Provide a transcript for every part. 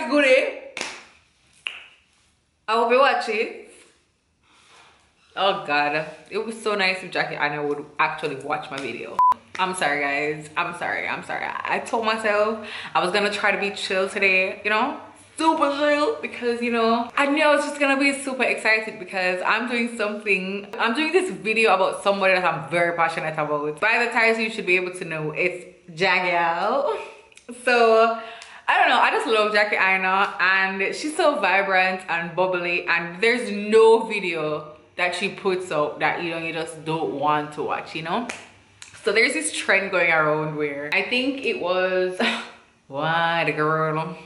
Jackie Goody. I hope you watch it. Oh God, it was so nice if Jackie Aina would actually watch my video. I'm sorry guys, I'm sorry. I told myself I was gonna try to be chill today, you know, super chill, because you know, I knew I was just gonna be super excited because I'm doing this video about somebody that I'm very passionate about. By the title you should be able to know it's Jaggy. So I don't know, I just love Jackie Aina and she's so vibrant and bubbly, and there's no video that she puts out that you just don't want to watch, you know. So there's this trend going around where I think it was why the girl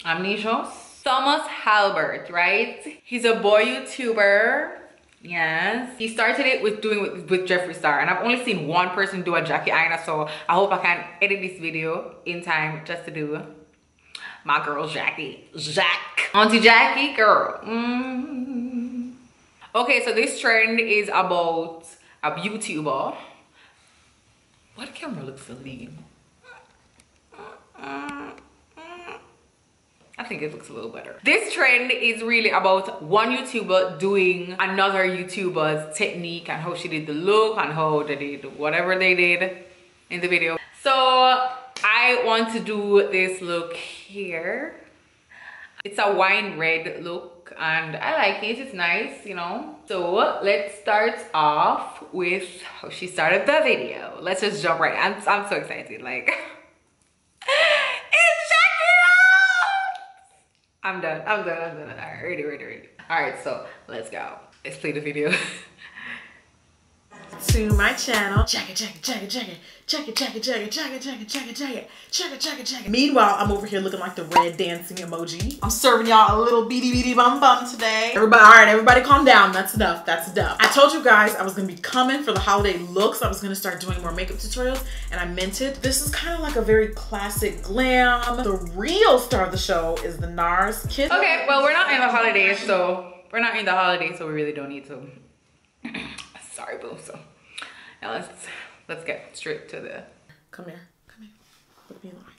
amnesia Thomas Halbert, right? He's a boy YouTuber. Yes, he started it with doing with Jeffree Star, and I've only seen one person do a Jackie Aina, so I hope I can edit this video in time just to do my girl Auntie Jackie girl. Okay, so this trend is about a YouTuber. Why the camera looks so lean? I think it looks a little better. This trend is really about one YouTuber doing another YouTuber's technique and how she did the look and how they did whatever they did in the video. So I want to do this look here. It's a wine red look and I like it, it's nice, you know. So let's start off with how she started the video. Let's just jump right in. I'm so excited, like it's Jackie. I'm done. All right, ready. All right, so let's go. Let's play the video. To my channel, Jackie. Meanwhile, I'm over here looking like the red dancing emoji. I'm serving y'all a little beady bum bum today. All right, everybody calm down. That's enough. I told you guys I was gonna be coming for the holiday looks. I was gonna start doing more makeup tutorials, and I meant it. This is kind of like a very classic glam. The real star of the show is the NARS kit. Okay, well, we're not in the holidays, so we really don't need to. Sorry, boo. So now let's get straight to the. Come here. Look me in the eye.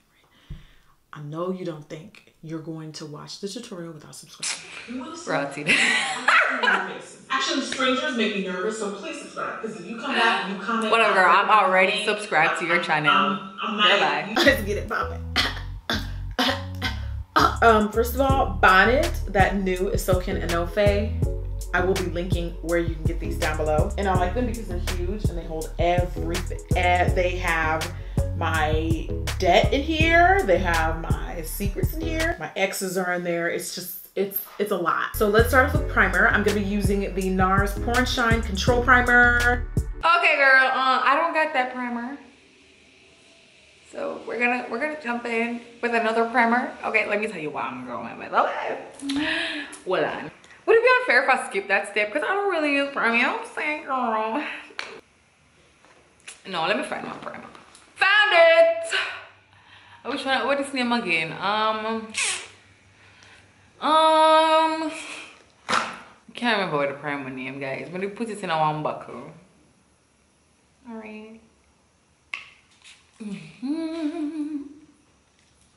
I know you don't think you're going to watch the tutorial without subscribing. Actually, strangers make me nervous, so please subscribe. Because if you come back and you comment, whatever, girl, I'm already subscribed to your channel. Bye. Let's get it popping. First of all, bonnet, that new Isoken Inofe. I will be linking where you can get these down below. And I like them because they're huge and they hold everything. And they have my debt in here. They have my secrets in here. My exes are in there. It's just, it's a lot. So let's start off with primer. I'm gonna be using the NARS Pour and Shine Control Primer. Okay, girl, I don't got that primer. So we're gonna jump in with another primer. Okay, let me tell you why I'm going with. Okay. Hold on. Would it be unfair if I skip that step? Because I don't really use primer. You know what I'm saying, girl? No, let me find my primer. Found it! Which one? What is his name again? I can't remember what the primer name, guys. But we put it in a one buckle. Alright.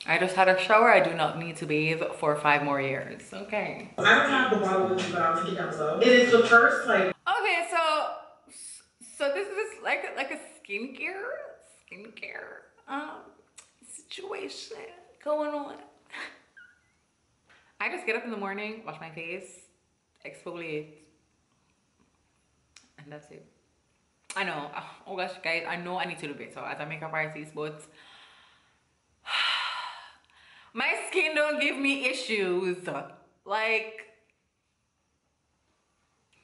I just had a shower. I do not need to bathe for 5 more years. Okay. I don't have the bottle with you, but I'll link it down below. It is the first like. Okay, so this is like a skincare situation going on. I just get up in the morning, wash my face, exfoliate, and that's it. I know. Oh gosh, guys, I know I need to do better as a makeup artist, but my skin don't give me issues. Like,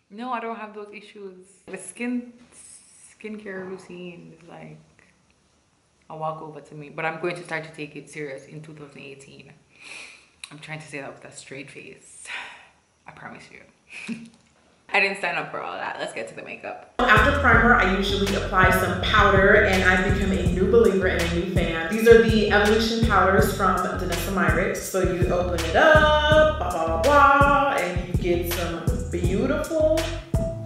no, I don't have those issues. The skincare routine is like a walkover to me, but I'm going to start to take it serious in 2018. I'm trying to say that with a straight face. I promise you. I didn't sign up for all that. Let's get to the makeup. After primer, I usually apply some powder, and I've become a new believer and a new fan. These are the Evolution powders from Danessa Myricks. So you open it up, blah, blah, blah, blah, and you get some beautiful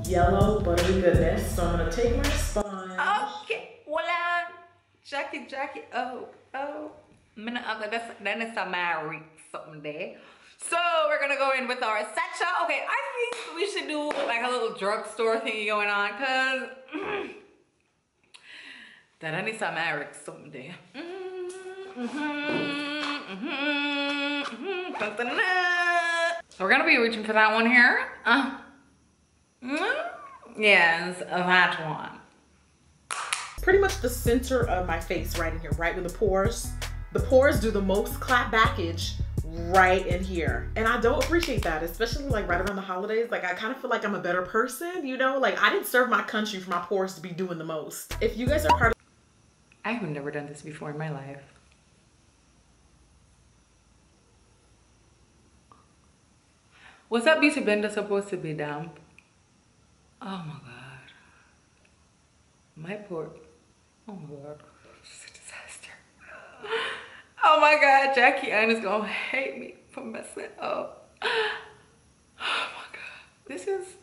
yellow buttery goodness. So I'm gonna take my sponge. Okay, voila. Jackie, oh. Danessa Myricks. something there. So we're gonna go in with our Sacha. Okay, I think we should do like a little drugstore thingy going on, cause that I need some Eric something there. So we're gonna be reaching for that one here. Yes, that one. Pretty much the center of my face right in here, right in the pores. The pores do the most clap backage right in here. And I don't appreciate that, especially like right around the holidays. Like I kind of feel like I'm a better person, you know? Like I didn't serve my country for my pores to be doing the most. If you guys are part of— I have never done this before in my life. Was that beauty blender supposed to be damp? Oh my God. My pore. Oh my God. It's a disaster. Oh my God. Jackie Aina's gonna hate me for messing up. Oh my God. This is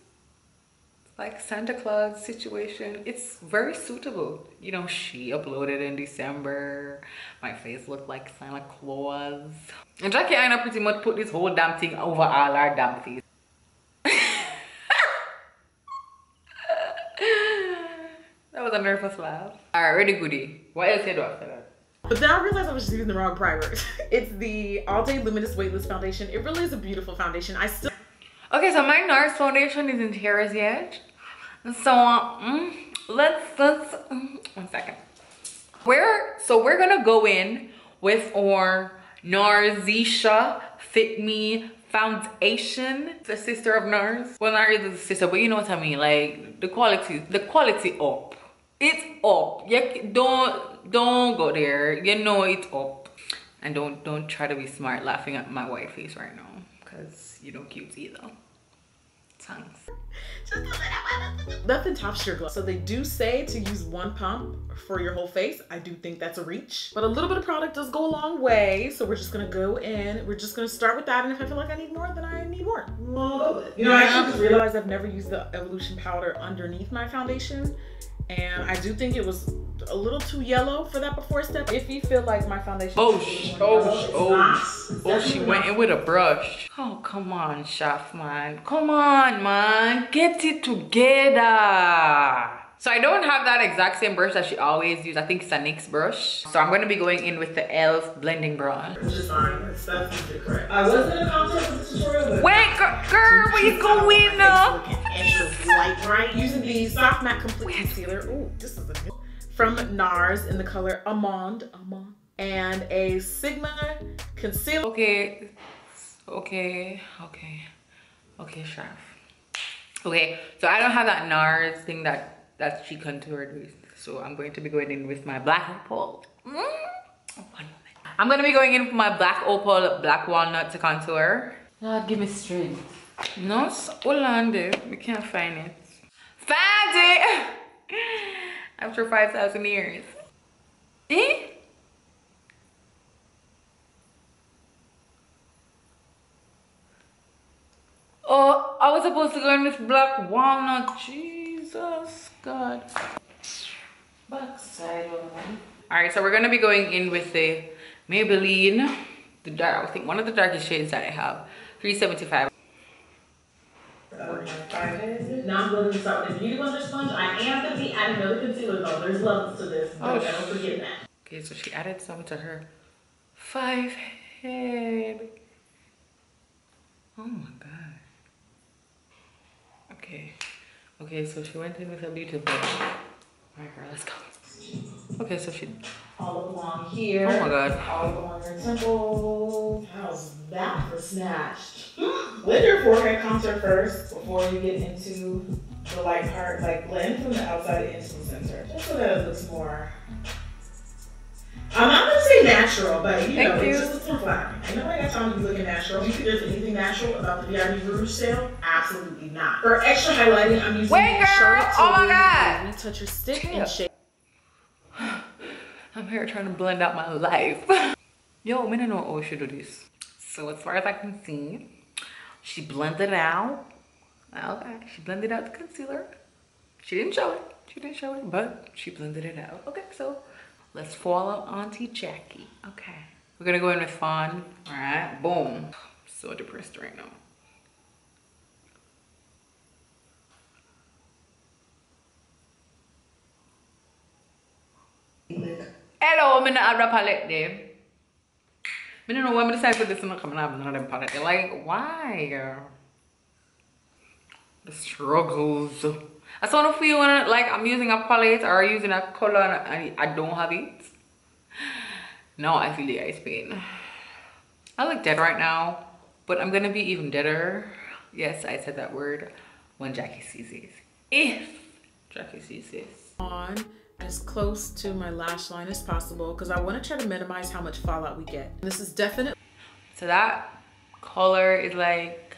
like Santa Claus situation. It's very suitable. You know, she uploaded in December. My face looked like Santa Claus. And Jackie Aina pretty much put this whole damn thing over all our damn face. That was a nervous laugh. Alright, ready goodie. What else you do after that? But then I realized I was just using the wrong primer. It's the All Day Luminous Weightless Foundation. It really is a beautiful foundation. Okay, so my NARS foundation isn't here as yet. So let's 1 second. We're gonna go in with our NARSisha Fit Me foundation. The sister of NARS. Well, not really the sister, but you know what I mean. Like the quality up. It's up. You don't go there. You know it's up. And don't try to be smart laughing at my white face right now, because you don't cute either. Thanks. Nothing tops your glow. So they do say to use one pump for your whole face. I do think that's a reach, but a little bit of product does go a long way. So we're just gonna go in. We're just gonna start with that, and if I feel like I need more, then I need more. You know, I actually just realized I've never used the Evolution powder underneath my foundation, and I do think it was a little too yellow for that before step. If you feel like my foundation, she went in with a brush. Oh, come on, Shaph, man. Come on, man. Get it together. So I don't have that exact same brush that she always uses. I think it's a NYX brush. So I'm going to be going in with the e.l.f. blending brush. Which is fine. That's correct. I was in a contest with the tutorial, but wait, girl, where you going now? Light, right? Using the Soft Matte Complete Concealer. Ooh, this is a new from NARS in the color Amande. And a Sigma concealer. Okay, Shaph. Okay, so I don't have that NARS thing that she contoured with, so I'm going to be going in with my black opal. I'm going to be going in with my black opal, black walnut to contour. Lord, give me strength. No, hold on there. We can't find it. Found it! After 5,000 years. Eh? Oh, I was supposed to go in with black walnut. Jesus God. Backside one. Alright, so we're gonna be going in with the Maybelline. The dark, I think one of the darkest shades that I have. 375. Now I'm going to start with the Beauty Blender sponge. I am going to be adding another concealer though. There's levels to this. Don't forget that. Okay, so she added some to her 5 head. Oh my God. Okay, so she went in with a beauty blender. Alright, girl, let's go. Okay, so she all along here. Oh my God. All along your temples. How's that for snatched? Let your forehead contour first before you get into the light part. Like blend from the outside into the center. Just so that it looks more. I'm not gonna say natural, but you know, it's just a flat. Ain't nobody got time to be looking natural. Do you think there's anything natural about the VIB Rouge sale? Absolutely not. For extra highlighting, I'm using girl! Oh my God! Retouch your stick and shape. I'm here trying to blend out my life. Yo, I don't know how she do this. So as far as I can see, she blended it out. Okay, she blended out the concealer. She didn't show it. but she blended it out. Okay, so let's follow Auntie Jackie. Okay. We're gonna go in with Fawn. All right, boom. So depressed right now. Hello, I'm in the other palette there. I don't know why I decided to put this in the coming up none of them palette. Like, why? The struggles. I just want to feel when like I'm using a palette or using a color and I don't have it. Now I feel the ice pain. I look dead right now, but I'm gonna be even deader. Yes, I said that word when Jackie sees this. If Jackie sees this. On as close to my lash line as possible because I want to try to minimize how much fallout we get. This is definitely. So that color is like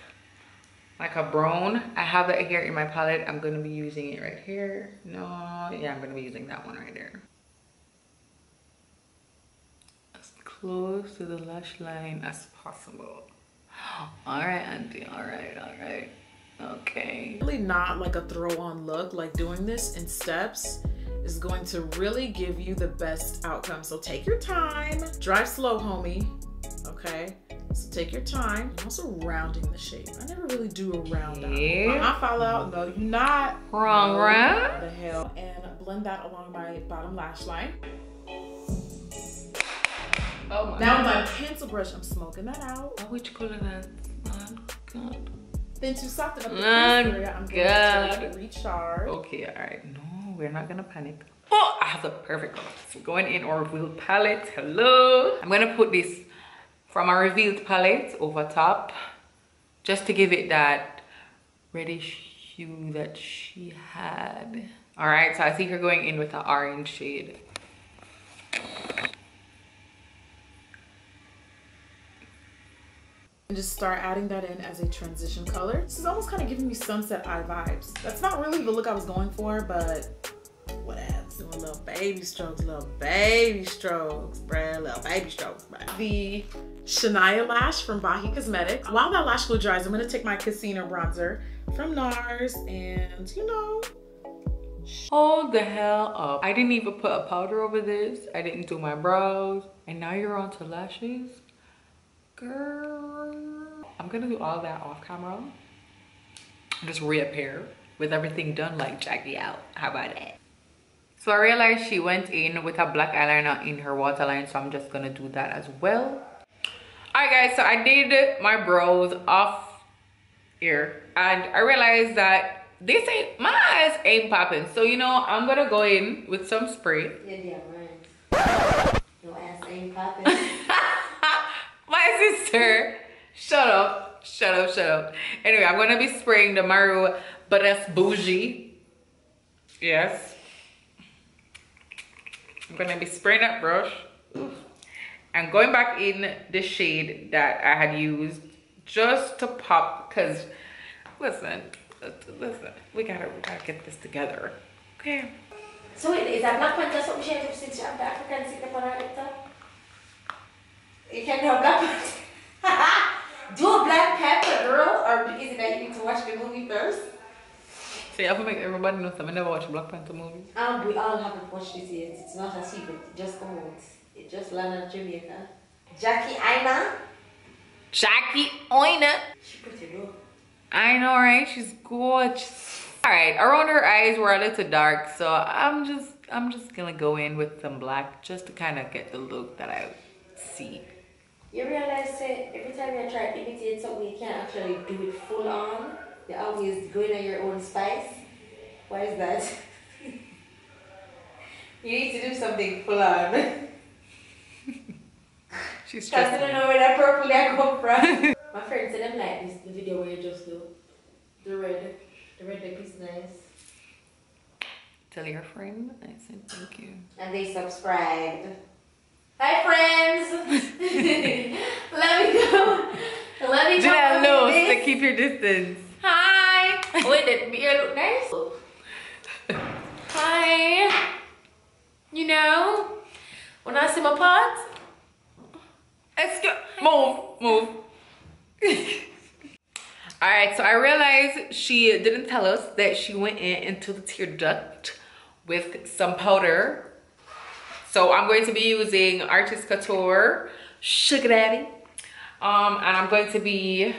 a brown. I have that here in my palette. I'm gonna be using it right here. No, yeah, I'm gonna be using that one right there. As close to the lash line as possible. All right, auntie. All right. Okay. Really not like a throw on look. Like doing this in steps is going to really give you the best outcome. So take your time. Drive slow, homie. Okay. So take your time. I'm also rounding the shape. I never really do a round out. I fall out. No, you're not. Wrong, no, right? The hell. And blend that along my bottom lash line. Oh my now with my pencil brush, I'm smoking that out. Oh, which color that? Oh God. Then to soften up the crease area, I'm going to recharge. Okay, all right. No, we're not gonna panic. Oh, I have the perfect color. So going in our revealed palette. Hello. I'm gonna put this from our revealed palette over top, just to give it that reddish hue that she had. All right, so I think you're going in with the orange shade. And just start adding that in as a transition color. This is almost kind of giving me sunset eye vibes. That's not really the look I was going for, but whatever. Doing little baby strokes, bruh. Little baby strokes, bruh. The Shania lash from Bahi Cosmetics. While that lash glue dries, I'm gonna take my Casino bronzer from NARS and, you know, hold the hell up. I didn't even put a powder over this. I didn't do my brows. And now you're on to lashes? Girl. I'm gonna do all that off camera. Just reappear with everything done like Jackie out. How about that? So I realized she went in with a black eyeliner in her waterline, so I'm just gonna do that as well. Alright guys, so I did my brows off here and I realized that this ain't, my eyes ain't popping. So you know, I'm gonna go in with some spray. Yeah, right. Your ass ain't popping. My sister, shut up. Anyway, I'm gonna be spraying the Maru Badass Bougie. Yes. I'm gonna be spraying that brush. Oof. And going back in the shade that I had used just to pop, cause listen, we gotta get this together. Okay. So is that black panther something she has since you have the African sit upon her laptop? You can do a black panther. Do a black panther, girl, or is it that you need to watch the movie first? So you have to make everybody know something. I never watched a Black Panther movie. We all haven't watched this yet. It's not a secret. It just come out. It just landed in Jamaica. Jackie Aina. Jackie Aina. She pretty though. I know, right? She's gorgeous. All right, around her eyes were a little dark, so I'm just gonna go in with some black just to kind of get the look that I see. You realize that every time you try to imitate something, you can't actually do it full on. You're always going on your own spice. Why is that? You need to do something full on. She's I don't know where that purple there come from. My friend said them like this, the video where you just do the red lip is nice. Tell your friend I said thank you. And they subscribed. Hi friends! Let me go. Let me go. Janelle knows to keep your distance. Hi! Wait, that beard look nice. Hi! You know, when I see my pot, Move. Alright, so I realized she didn't tell us that she went into the tear duct with some powder. So I'm going to be using Artist Couture Sugar Daddy. And I'm going to be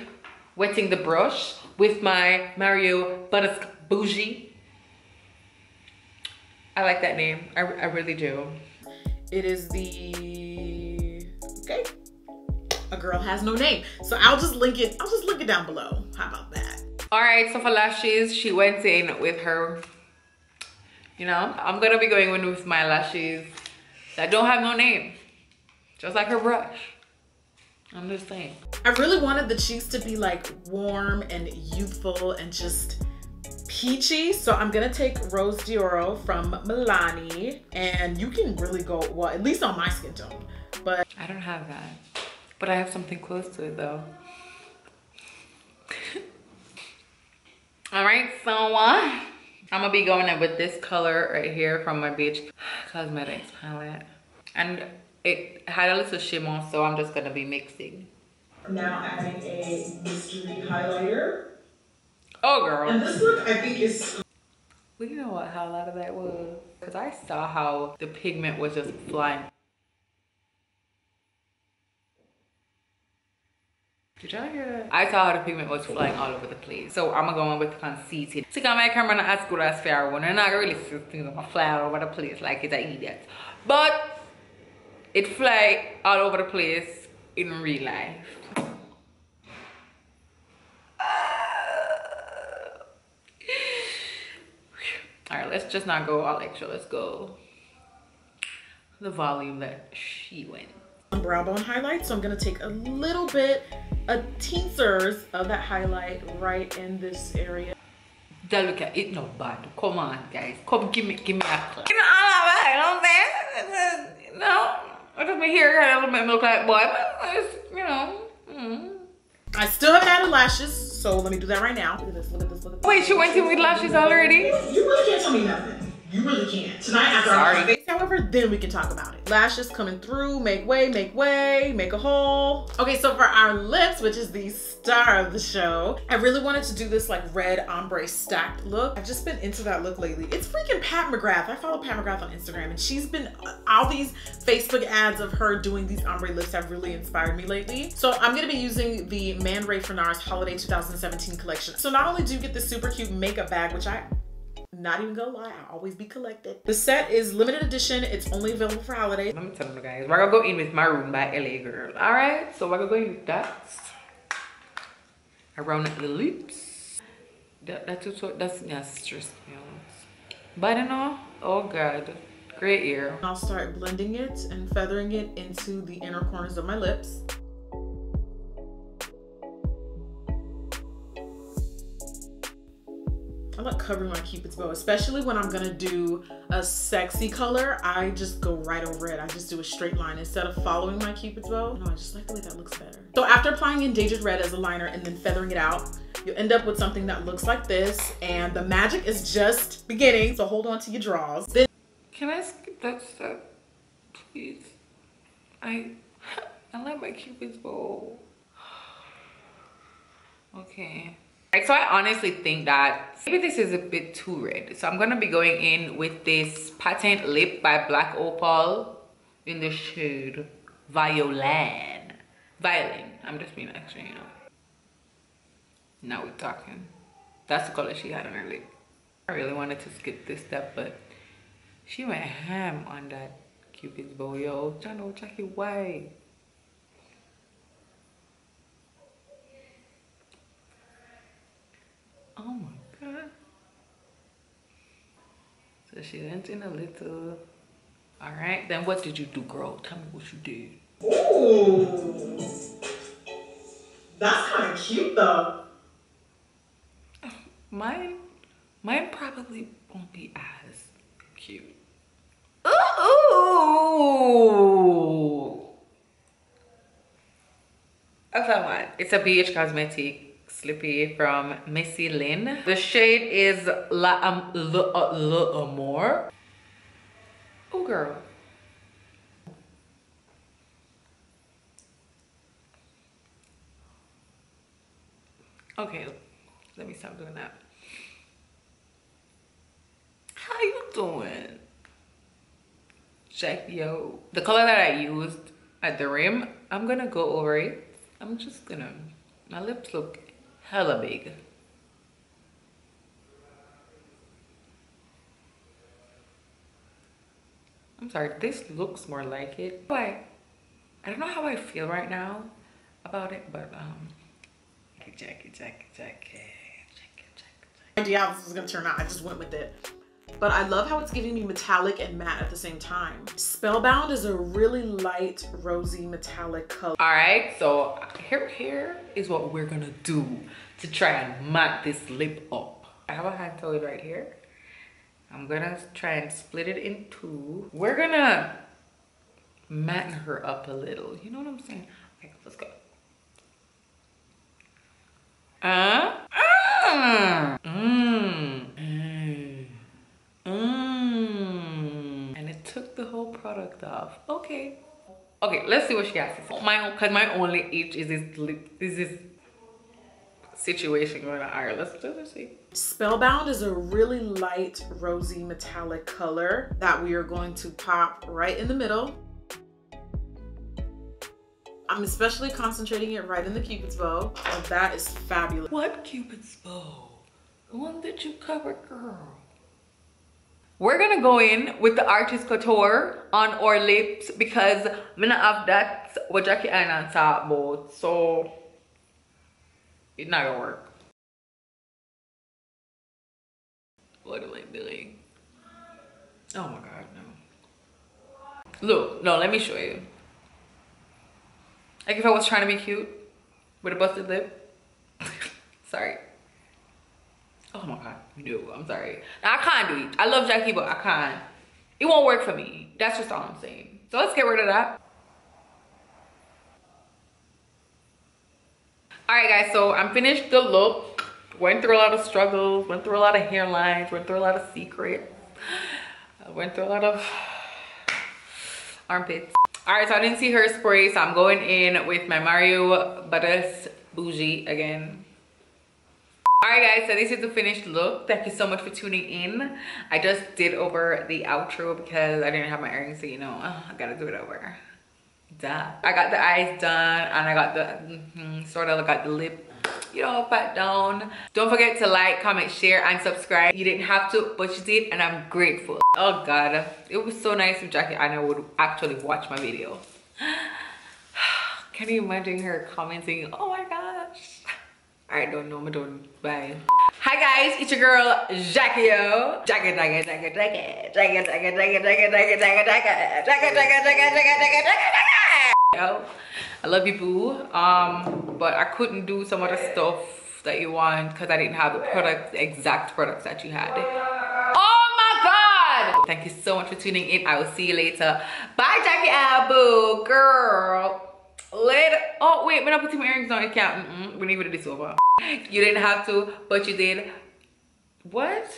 wetting the brush with my Mario Butterscotch Bougie. I like that name. I really do. It is the, okay, A Girl Has No Name. So I'll just link it down below. How about that? All right, so for lashes, she went in with her, you know, I'm gonna be going in with my lashes that don't have no name, just like her brush. I'm just saying. I really wanted the cheeks to be like warm and youthful and just peachy. So I'm gonna take Rose Dioro from Milani, and you can really go, well, at least on my skin tone. But I don't have that, but I have something close to it though. All right, so I'm gonna be going in with this color right here from my Beach Cosmetics palette, and it had a little shimmer, so I'm just gonna be mixing. now adding a mystery highlighter. Oh girl. And this look I think is, Well, you know what highlighter that was? Because I saw how the pigment was just flying. Did y'all hear that? I saw how the pigment was flying all over the place. So I'm gonna go in with conceited. See, my camera not as good as fair one, and I really see things gonna fly all over the place like it's an idiot. But it fly all over the place in real life. All right, let's just not go all extra. Let's go the volume that she went. Brow bone highlight. So I'm gonna take a little bit, a teensers of that highlight right in this area. Don't look at it, no bad. Come on, guys. Come give me a clap. You know, I don't think. No, I just my hair kind of look like boy, but it's, you know. I still haven't added lashes, so let me do that right now. Look at this, look at this, look at this. Wait, she went in with lashes already? You really can't tell me nothing. You really can't. Tonight after our face, however, then we can talk about it. Lashes coming through, make way, make a hole. Okay, so for our lips, which is the star of the show, I really wanted to do this like red ombre stacked look. I've just been into that look lately. It's freaking Pat McGrath. I follow Pat McGrath on Instagram, and she's been, all these Facebook ads of her doing these ombre lips have really inspired me lately. So I'm gonna be using the Man Ray Fernar's Holiday 2017 collection. So not only do you get this super cute makeup bag, which not even gonna lie, I always be collected. The set is limited edition. It's only available for holidays. Let me tell you guys, we're gonna go in with Maroon by LA Girl. All right, so we're gonna go in with that. Around the lips. That's yeah, stressed me out. But you know, oh God, great ear. I'll start blending it and feathering it into the inner corners of my lips. I like covering my Cupid's bow, especially when I'm gonna do a sexy color. I just go right over it. I just do a straight line instead of following my Cupid's bow. No, I just like the way that looks better. So after applying Endangered Red as a liner and then feathering it out, you'll end up with something that looks like this, and the magic is just beginning, so hold on to your draws. Then can I skip that step, please? I like my Cupid's bow. Okay. So I honestly think that maybe this is a bit too red. So I'm gonna be going in with this Patent Lip by Black Opal in the shade Violin. I'm just being extra, you know. Now we're talking. That's the color she had on her lip. I really wanted to skip this step, but she went ham on that Cupid's bow, yo. Chano, check it white. Oh my God. So she went in a little. All right, then what did you do, girl? Tell me what you did. ooh, that's kind of cute though. Mine probably won't be as cute. Ooh. That's what I want. It's a BH Cosmetic Slippy from Missy Lynn. The shade is L'Amour. Oh girl. Okay, let me stop doing that. How you doing? Yo, the color that I used at the rim, I'm gonna go over it. I'm just gonna, my lips look hella big. I'm sorry, this looks more like it. I don't know how I feel right now about it, but jacket. Idea how this was gonna turn out. I just went with it. But I love how it's giving me metallic and matte at the same time. Spellbound is a really light, rosy, metallic color. All right, so here is what we're gonna do to try and matte this lip up. I have a hand towel right here. I'm gonna try and split it in two. We're gonna matte her up a little. You know what I'm saying? Okay, let's go. And it took the whole product off. Okay, let's see what she has to say. Cause my only itch is this lip, is this situation going on. All right, let's see. Spellbound is a really light, rosy, metallic color that we are going to pop right in the middle. I'm especially concentrating it right in the Cupid's bow. Oh, that is fabulous. What Cupid's bow? The one that you covered, girl. We're gonna go in with the Artist Couture on our lips because I'm gonna have that what Jackie Aina talk about, so it's not gonna work. What am I doing? Oh my god, no. Look, no, let me show you. Like if I was trying to be cute with a busted lip. Sorry. Oh my god, no, I'm sorry. I can't do it. I love Jackie, but I can't. It won't work for me. That's just all I'm saying. So let's get rid of that. All right, guys, so I'm finished the look. Went through a lot of struggles, went through a lot of hairlines, went through a lot of secrets. I went through a lot of armpits. All right, so I didn't see her spray, so I'm going in with my Mario Butters Bougie again. All right, guys, so this is the finished look. Thank you so much for tuning in. I just did over the outro because I didn't have my earrings, so you know, I gotta do it over. Duh. I got the eyes done, and I got the, sort of got the lip, you know, pat down. Don't forget to like, comment, share, and subscribe. You didn't have to, but you did, and I'm grateful. Oh God, it was so nice if Jackie Aina would actually watch my video. Can you imagine her commenting, oh my gosh. I don't know, I don't. Bye. Hi guys, it's your girl Jackie-O. I love you, boo. But I couldn't do some of the stuff that you want because I didn't have the products, the exact products that you had. Oh my God! Thank you so much for tuning in. I will see you later. Bye, Jackie-O, boo, girl. Later. Oh wait, we're not putting my earrings on. You can't. We need to do this over. You didn't have to, but you did. What?